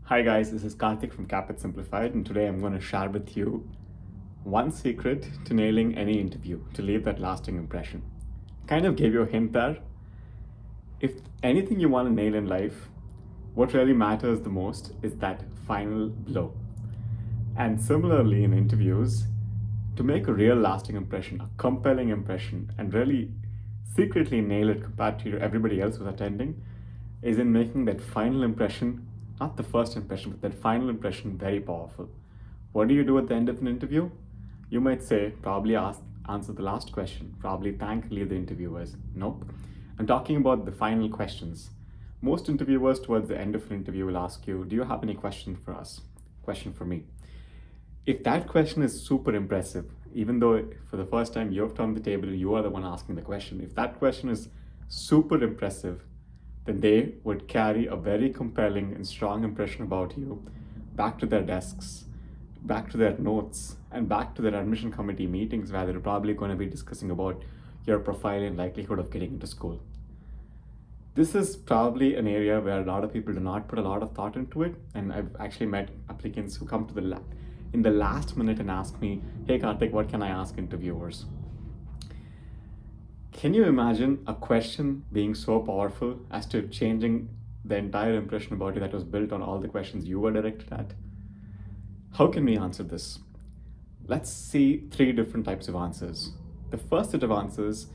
Hi guys, this is Karthik from Capit Simplified, and today I'm going to share with you one secret to nailing any interview to leave that lasting impression. Kind of gave you a hint there. If anything you want to nail in life, what really matters the most is that final blow. And similarly in interviews, to make a real lasting impression, a compelling impression, and really secretly nail it compared to everybody else who's attending, is in making that final impression, not the first impression, but that final impression very powerful. What do you do at the end of an interview? You might say, probably answer the last question, probably thank, leave the interviewers. Nope. I'm talking about the final questions. Most interviewers towards the end of an interview will ask you, do you have any question for us? Question for me. If that question is super impressive, even though for the first time you've turned the table, you are the one asking the question. If that question is super impressive, then they would carry a very compelling and strong impression about you back to their desks, back to their notes, and back to their admission committee meetings where they're probably going to be discussing about your profile and likelihood of getting into school. This is probably an area where a lot of people do not put a lot of thought into it, and I've actually met applicants who come to in the last minute and ask me, hey Karthik, what can I ask interviewers? Can you imagine a question being so powerful as to changing the entire impression about you that was built on all the questions you were directed at? How can we answer this? Let's see three different types of answers. The first set of answers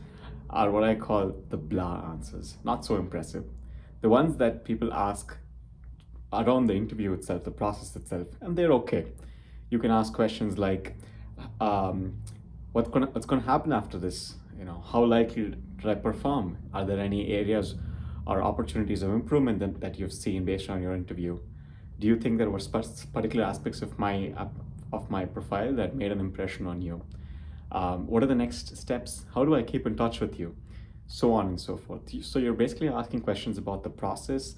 are what I call the blah answers, not so impressive. The ones that people ask around the interview itself, the process itself, and they're okay. You can ask questions like, what's gonna happen after this? How likely did I perform? Are there any areas or opportunities of improvement that you've seen based on your interview? Do you think there were particular aspects of my profile that made an impression on you? What are the next steps? How do I keep in touch with you? So on and so forth. So you're basically asking questions about the process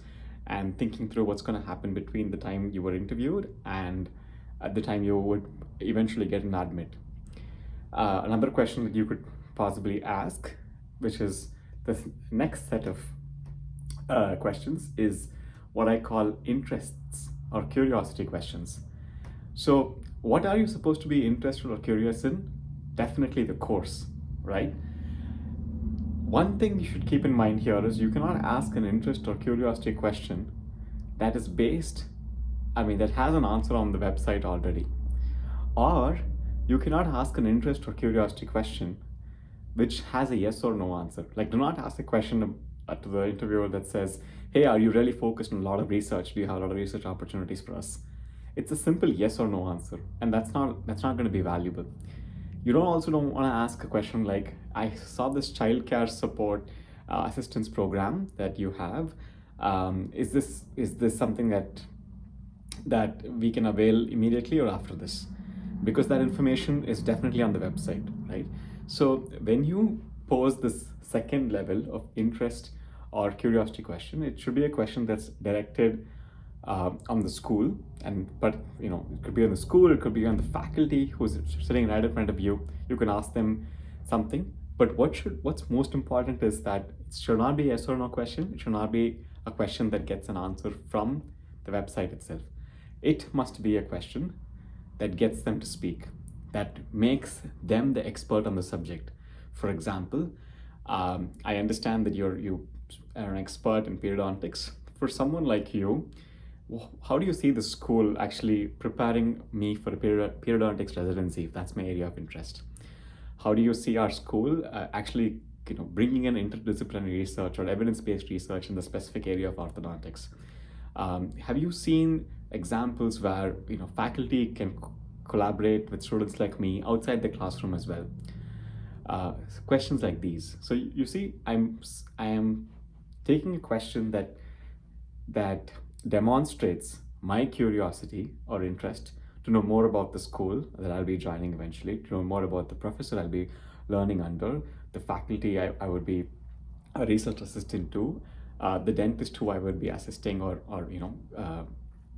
and thinking through what's going to happen between the time you were interviewed and at the time you would eventually get an admit. Another question that you could possibly ask, which is the next set of questions, is what I call interests or curiosity questions. So, what are you supposed to be interested or curious in? Definitely the course, right? One thing you should keep in mind here is you cannot ask an interest or curiosity question that is that has an answer on the website already. Or you cannot ask an interest or curiosity question which has a yes or no answer. Like, do not ask a question to the interviewer that says, hey, are you really focused on a lot of research? Do you have a lot of research opportunities for us? It's a simple yes or no answer, and that's not going to be valuable. You don't want to ask a question like, I saw this childcare support assistance program that you have. Is this something that we can avail immediately or after this? Because that information is definitely on the website, right? So when you pose this second level of interest or curiosity question, it should be a question that's directed on the school, but it could be on the school, it could be on the faculty who's sitting right in front of you. You can ask them something, but what's most important is that it should not be a yes or no question. It should not be a question that gets an answer from the website itself. It must be a question that gets them to speak, that makes them the expert on the subject. For example, I understand that you are an expert in periodontics. For someone like you, how do you see the school actually preparing me for a periodontics residency, if that's my area of interest? How do you see our school actually bringing in interdisciplinary research or evidence-based research in the specific area of orthodontics? Have you seen examples where faculty can collaborate with students like me outside the classroom as well? Questions like these. So you see, I am taking a question that demonstrates my curiosity or interest to know more about the school that I'll be joining eventually, to know more about the professor I'll be learning under, the faculty I would be a research assistant to, the dentist who I would be assisting or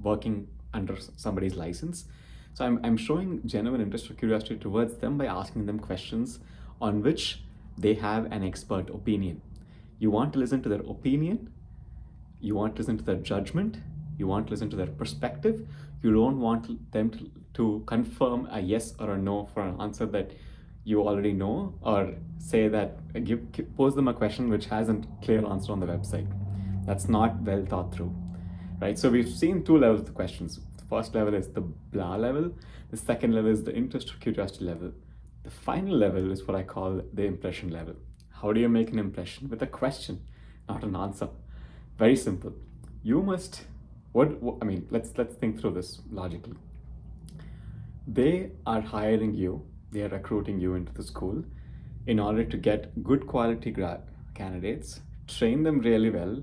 working under somebody's license. So I'm showing genuine interest or curiosity towards them by asking them questions on which they have an expert opinion. You want to listen to their opinion, you want to listen to their judgment, You want to listen to their perspective. You don't want them to confirm a yes or a no for an answer that you already know, or say that pose them a question which hasn't clear answer on the website. That's not well thought through, right? So we've seen two levels of the questions. The first level is the blah level. The second level is the interest or curiosity level. The final level is what I call the impression level. How do you make an impression with a question, not an answer? Very simple. You must, I mean, let's think through this logically. They are hiring you, they are recruiting you into the school in order to get good quality candidates, train them really well,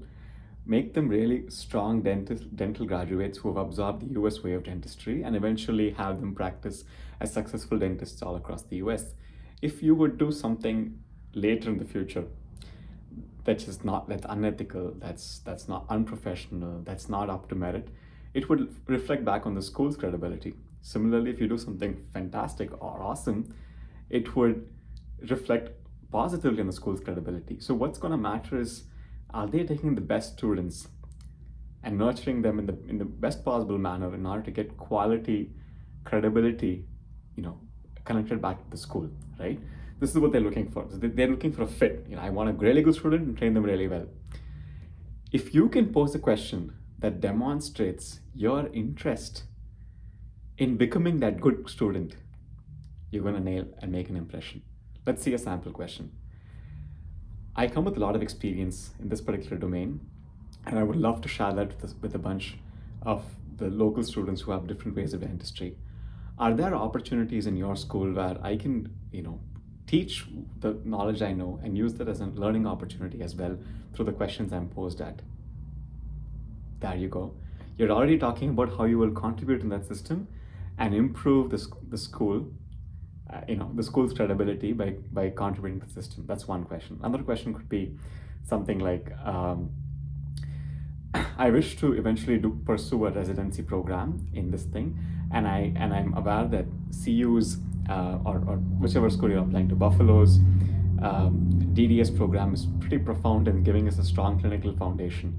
make them really strong dental graduates who have absorbed the US way of dentistry, and eventually have them practice as successful dentists all across the US. If you would do something later in the future that's unethical, that's not unprofessional, that's not up to merit, it would reflect back on the school's credibility. Similarly, if you do something fantastic or awesome, it would reflect positively on the school's credibility. So what's going to matter is, are they taking the best students and nurturing them in the best possible manner in order to get quality credibility, connected back to the school, right? This is what they're looking for. So they're looking for a fit. I want a really good student and train them really well. If you can pose a question that demonstrates your interest in becoming that good student, you're going to nail and make an impression. Let's see a sample question. I come with a lot of experience in this particular domain, and I would love to share that with a bunch of the local students who have different ways of dentistry. Are there opportunities in your school where I can, teach the knowledge I know and use that as a learning opportunity as well through the questions I'm posed at? There you go. You're already talking about how you will contribute in that system and improve the school, the school's credibility by contributing to the system. That's one question. Another question could be something like, I wish to eventually pursue a residency program in this thing, and I'm aware that CU's or whichever school you're applying to, Buffalo's DDS program is pretty profound in giving us a strong clinical foundation.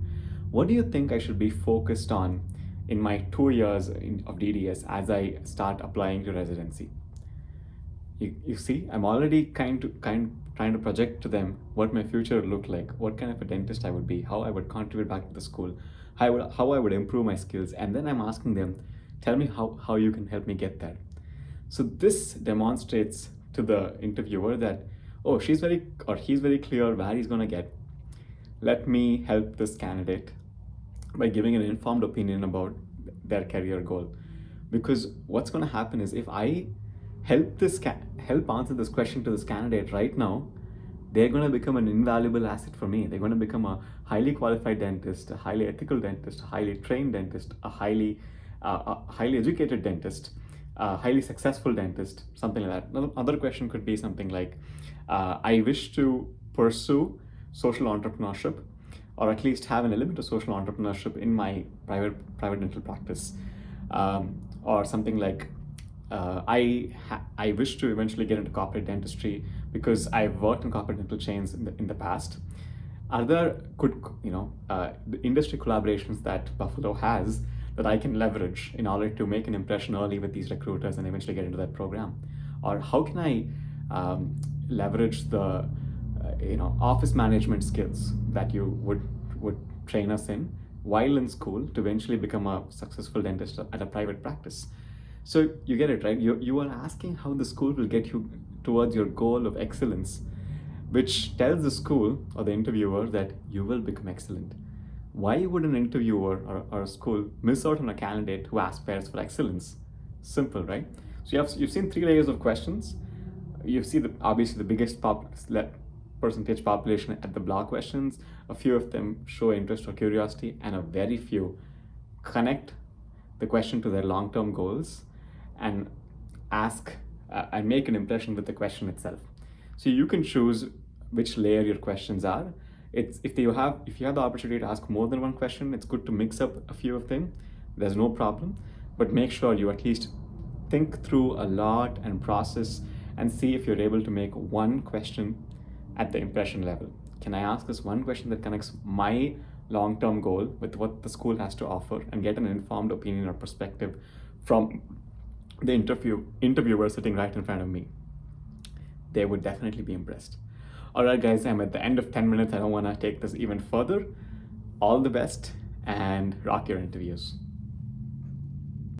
What do you think I should be focused on in my 2 years of DDS as I start applying to residency? You see, I'm already trying to project to them what my future would look like, what kind of a dentist I would be, how I would contribute back to the school, how I would improve my skills, and then I'm asking them, tell me how you can help me get there. So this demonstrates to the interviewer that, oh, he's very clear where he's going to get. Let me help this candidate by giving an informed opinion about their career goal. Because what's going to happen is, if I help answer this question to this candidate right now, they're going to become an invaluable asset for me. They're going to become a highly qualified dentist, a highly ethical dentist, a highly trained dentist, a highly educated dentist, a highly successful dentist, something like that. Another question could be something like, I wish to pursue social entrepreneurship, or at least have an element of social entrepreneurship in my private dental practice, or something like, I wish to eventually get into corporate dentistry because I've worked in corporate dental chains in the past. Are there good, industry collaborations that Buffalo has that I can leverage in order to make an impression early with these recruiters and eventually get into that program? Or how can I leverage the office management skills that you would train us in while in school to eventually become a successful dentist at a private practice? So you get it, right? You are asking how the school will get you towards your goal of excellence, which tells the school or the interviewer that you will become excellent. Why would an interviewer or a school miss out on a candidate who aspires for excellence? Simple, right? So you've seen 3 layers of questions. You see obviously the biggest percentage population at the blah questions. A few of them show interest or curiosity, and a very few connect the question to their long-term goals and ask and make an impression with the question itself. So you can choose which layer your questions are. If you have the opportunity to ask more than one question, it's good to mix up a few of them. There's no problem, but make sure you at least think through a lot and process and see if you're able to make one question at the impression level. Can I ask this one question that connects my long-term goal with what the school has to offer and get an informed opinion or perspective from the interviewer sitting right in front of me, they would definitely be impressed. All right, guys, I'm at the end of 10 minutes. I don't want to take this even further. All the best and rock your interviews.